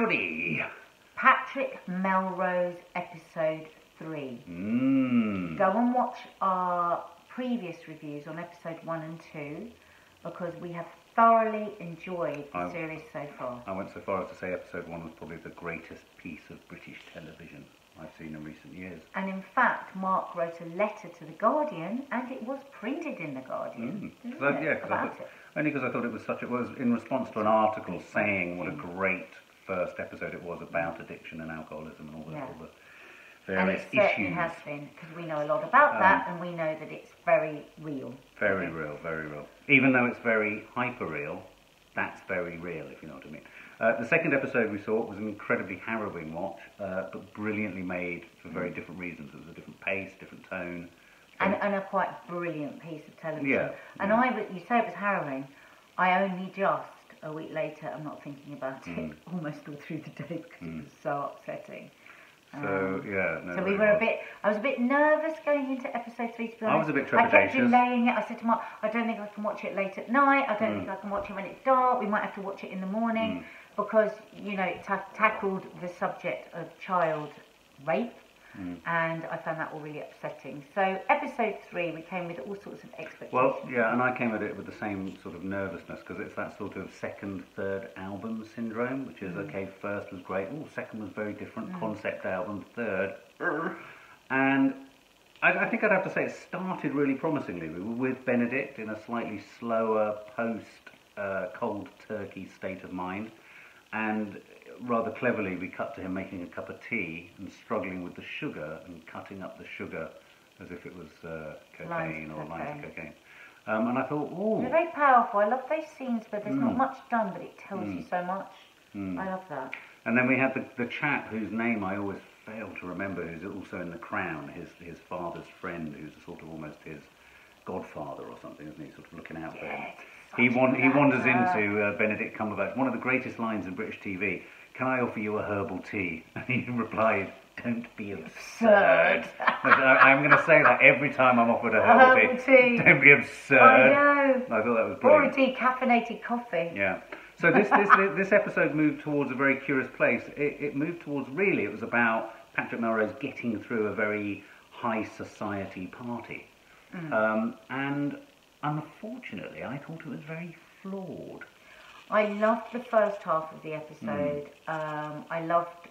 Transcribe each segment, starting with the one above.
Howdy! Patrick Melrose episode 3. Go and watch our previous reviews on episode 1 and 2 because we have thoroughly enjoyed the series so far. I went so far as to say episode 1 was probably the greatest piece of British television I've seen in recent years. And in fact, Mark wrote a letter to The Guardian and it was printed in The Guardian. Only because I thought it was in response to an article saying what a great first episode it was about addiction and alcoholism and all the various issues. And it certainly has been, because we know a lot about that and we know that it's very real. Very real, very real. Even though it's very hyper-real, that's very real, if you know what I mean. The second episode we saw was an incredibly harrowing watch, but brilliantly made for very different reasons. It was a different pace, different tone. And a quite brilliant piece of television. Yeah. And you say it was harrowing. I only just, a week later, I'm not thinking about it almost all through the day because it was so upsetting. So I was a bit nervous going into episode 3, to be honest. I was a bit trepidatious. I kept delaying it. I said to Mark, I don't think I can watch it late at night. I don't think I can watch it when it's dark. We might have to watch it in the morning because, it tackled the subject of child rape. And I found that all really upsetting. So episode 3, we came with all sorts of expectations. Well, yeah, and I came at it with the same sort of nervousness because it's that sort of second, third album syndrome, which is, okay, first was great, second was very different, concept album, third, and I think I'd have to say it started really promisingly. We were with Benedict in a slightly slower post-cold turkey state of mind, and rather cleverly we cut to him making a cup of tea and struggling with the sugar and cutting up the sugar as if it was cocaine or lines of cocaine. And I thought, they're very powerful. I love those scenes where there's not much done but it tells you so much. I love that. And then we had the chap whose name I always fail to remember, who's also in The Crown, his father's friend, who's sort of almost his godfather or something, isn't he? Sort of looking out for him. He wanders into Benedict Cucumberpatch. One of the greatest lines in British TV. Can I offer you a herbal tea? And he replied, don't be absurd. I'm going to say that every time I'm offered a herbal tea. Don't be absurd. I know. I thought that was brilliant. Or a decaffeinated coffee. Yeah. So this episode moved towards a very curious place. It moved towards, really, it was about Patrick Melrose getting through a very high society party. And unfortunately, I thought it was very flawed. I loved the first half of the episode. I loved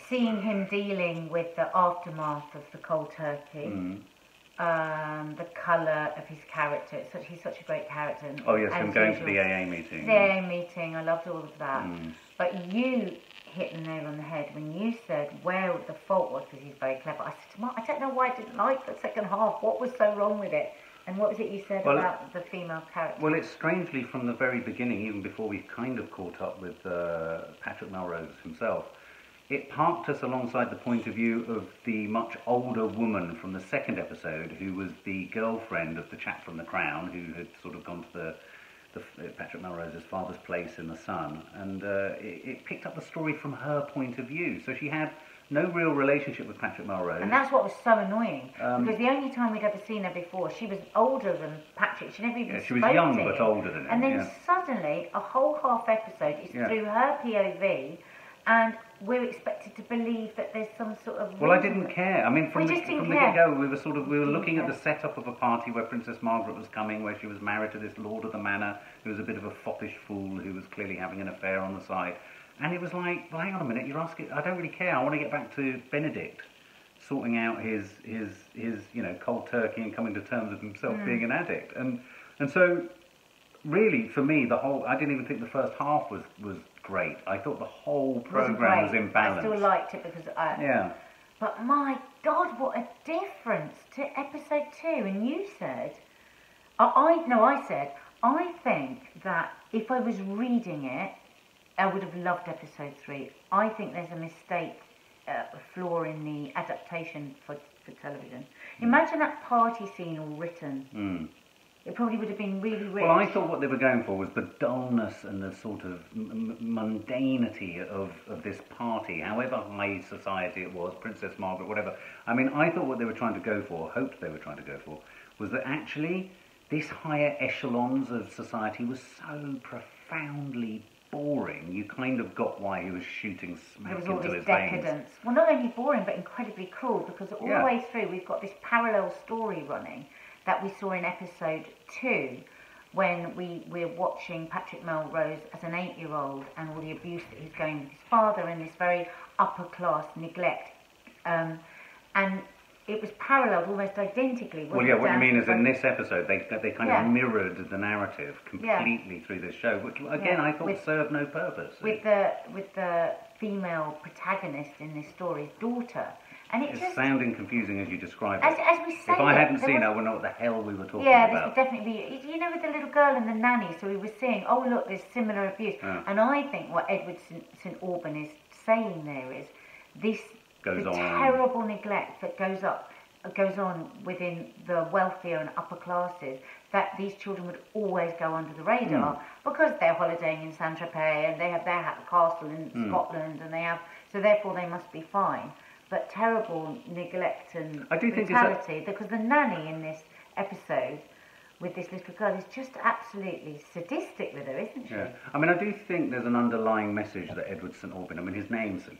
seeing him dealing with the aftermath of the cold turkey. The colour of his character. He's such a great character. Oh yes, him going to the AA meeting. The AA meeting, I loved all of that. But you hit the nail on the head when you said where the fault was because he's very clever. I said to Mark, I don't know why I didn't like the second half. What was so wrong with it? And what was it you said about the female character? Well, it's strangely from the very beginning, even before we kind of caught up with Patrick Melrose himself, it parked us alongside the point of view of the much older woman from the second episode, who was the girlfriend of the chap from The Crown, who had sort of gone to Patrick Melrose's father's place in the Sun, and it picked up the story from her point of view. So she had no real relationship with Patrick Melrose. And that's what was so annoying, because the only time we'd ever seen her before, she was older than Patrick. She never even she was young but older than him. And then suddenly, a whole half episode is through her POV, and we're expected to believe that there's some sort of... Well, I didn't care. I mean, from the get-go, we were looking at the setup of a party where Princess Margaret was coming, where she was married to this Lord of the Manor, who was a bit of a foppish fool, who was clearly having an affair on the side. And it was like, well, hang on a minute, you're asking... I don't really care. I want to get back to Benedict sorting out his cold turkey and coming to terms with himself being an addict. And so, really, for me, I didn't even think the first half was great. I thought the whole programme was imbalanced. I still liked it because But my God, what a difference to episode 2. And you said... I think that if I was reading it, I would have loved episode 3. I think there's a mistake, a flaw in the adaptation for television. Imagine that party scene all written. It probably would have been really rich. Well, I thought what they were going for was the dullness and the sort of mundanity of this party, however high society it was, Princess Margaret, whatever. I mean, I thought what they were trying to go for, hoped they were trying to go for, was that actually this higher echelons of society was so profoundly boring, you kind of got why he was shooting smack There was all into this his veins. decadence. Well, not only boring, but incredibly cruel, because all the way through we've got this parallel story running that we saw in episode 2, when we're watching Patrick Melrose as an 8-year-old and all the abuse that he's going with his father and this very upper-class neglect. And it was paralleled almost identically. Well, yeah, what you mean is in this episode, they kind of mirrored the narrative completely through this show, which, again, I thought served no purpose. With the female protagonist in this story's daughter. And it's just sounding confusing as you describe it. As we say if I hadn't seen it, I wouldn't know what the hell we were talking about. Yeah, this would definitely be, you know, with the little girl and the nanny, so we were seeing, oh look, there's similar abuse. And I think what Edward St Alban is saying there is this terrible neglect that goes on within the wealthier and upper classes, that these children would always go under the radar because they're holidaying in Saint-Tropez and they have their castle in Scotland, and so therefore they must be fine. But terrible neglect and brutality, because the nanny in this episode with this little girl is just absolutely sadistic with her, isn't she? Yeah. I mean, I do think there's an underlying message that Edward St Alban, I mean, his name sounds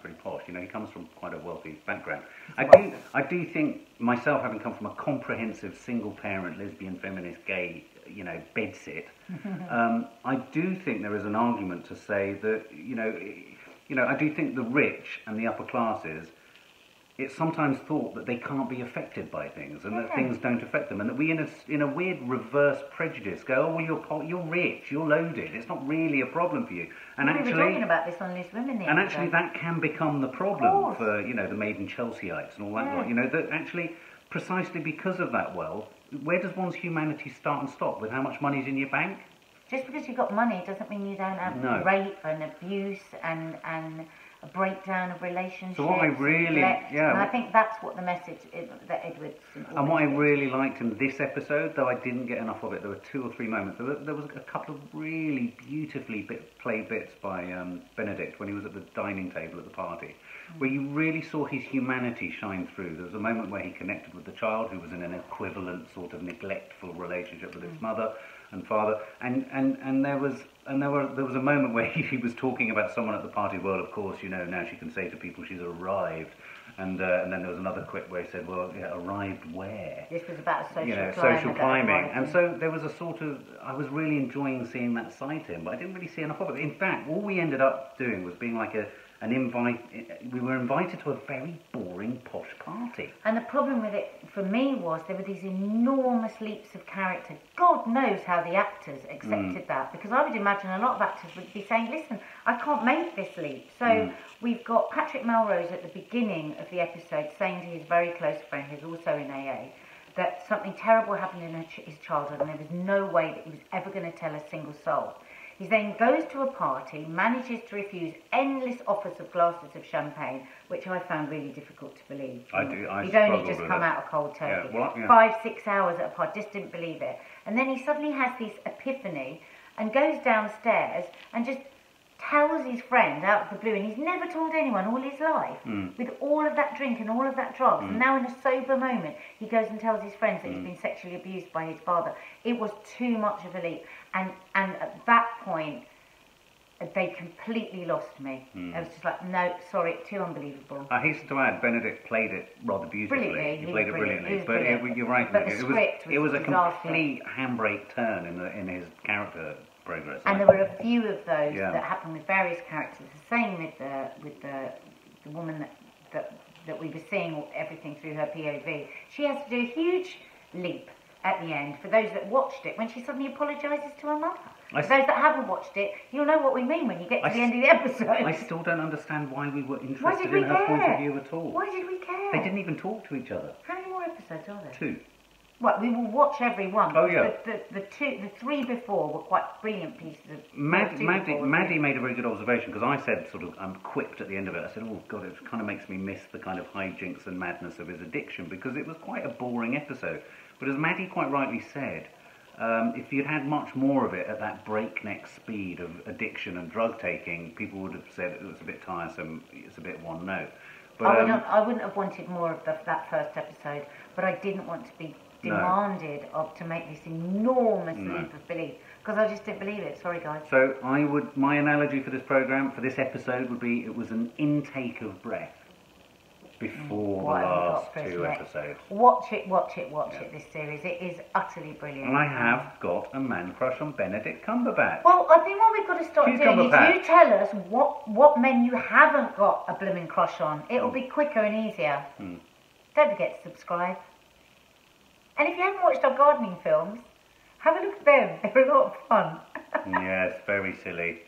pretty posh, you know, he comes from quite a wealthy background. I do think, myself having come from a comprehensive single-parent, lesbian, feminist, gay, you know, bedsit, I do think there is an argument to say that, you know, I do think the rich and the upper classes, it's sometimes thought that they can't be affected by things and that things don't affect them, and that we, in a weird reverse prejudice, go, oh, well, you're rich, you're loaded, it's not really a problem for you. And we were talking about this on Liz Women the and actually that can become the problem for, you know, the Maiden Chelseaites and all that lot. You know, that actually, precisely because of that wealth, where does one's humanity start and stop? With how much money's in your bank? Just because you've got money doesn't mean you don't have rape and abuse and a breakdown of relationships. So what I really, and I think that's what the message is, that Edward's. And what I really liked in this episode, though I didn't get enough of it, there were 2 or 3 moments. There was a couple of really beautifully played bits by Benedict when he was at the dining table at the party, where you really saw his humanity shine through. There was a moment where he connected with the child who was in an equivalent sort of neglectful relationship with his mother and father, and there was a moment where he was talking about someone at the party. Well, of course, you know, now she can say to people she's arrived, and then there was another quip where he said, well, yeah, arrived where? This was about social climbing, and so there was a sort of, I was really enjoying seeing that side to him, but I didn't really see enough of it. In fact, all we ended up doing was being like an invite. We were invited to a very boring posh party. And the problem with it for me was there were these enormous leaps of character. God knows how the actors accepted that, because I would imagine a lot of actors would be saying, listen, I can't make this leap. So we've got Patrick Melrose at the beginning of the episode saying to his very close friend, who's also in AA, that something terrible happened in his childhood and there was no way that he was ever going to tell a single soul. He then goes to a party, manages to refuse endless offers of glasses of champagne, which I found really difficult to believe. He'd only just come out of cold turkey. 5-6 hours at a party, just didn't believe it. And then he suddenly has this epiphany and goes downstairs and just tells his friend out of the blue, and he's never told anyone all his life, with all of that drink and all of that drugs, and now in a sober moment he goes and tells his friends that he's been sexually abused by his father. It was too much of a leap, and at that point they completely lost me. I was just like, no, sorry, too unbelievable. I hasten to add, Benedict played it rather beautifully. Brilliantly. He played it brilliantly. But you're right. But it was a complete handbrake turn in his character progress. And there were a few of those that happened with various characters. The same with the woman that we were seeing everything through her POV. She has to do a huge leap at the end for those that watched it when she suddenly apologises to her mother. For those that haven't watched it, you'll know what we mean when you get to the end of the episode. I still don't understand why we were interested in her point of view at all. Why did we care? They didn't even talk to each other. How many more episodes are there? 2. Well, we will watch every one. Oh, yeah. The 3 before were quite brilliant pieces of... Maddie made a very good observation, because I said, sort of, quipped at the end of it, I said, oh, God, it kind of makes me miss the kind of hijinks and madness of his addiction, because it was quite a boring episode. But as Maddie quite rightly said, if you'd had much more of it at that breakneck speed of addiction and drug taking, people would have said it was a bit tiresome, it's a bit one note. But I wouldn't have wanted more of that first episode, but I didn't want to be demanded to make this enormous leap of belief, Because I just didn't believe it. Sorry, guys. So my analogy for this programme, for this episode, would be it was an intake of breath before the last two episodes. Watch it, this series. It is utterly brilliant. And I have got a man crush on Benedict Cucumberpatch. Well, I think what we've got to start doing is you tell us what men you haven't got a blooming crush on. It'll be quicker and easier. Don't forget to subscribe. And if you haven't watched our gardening films, have a look at them. They're a lot of fun. Yes, very silly.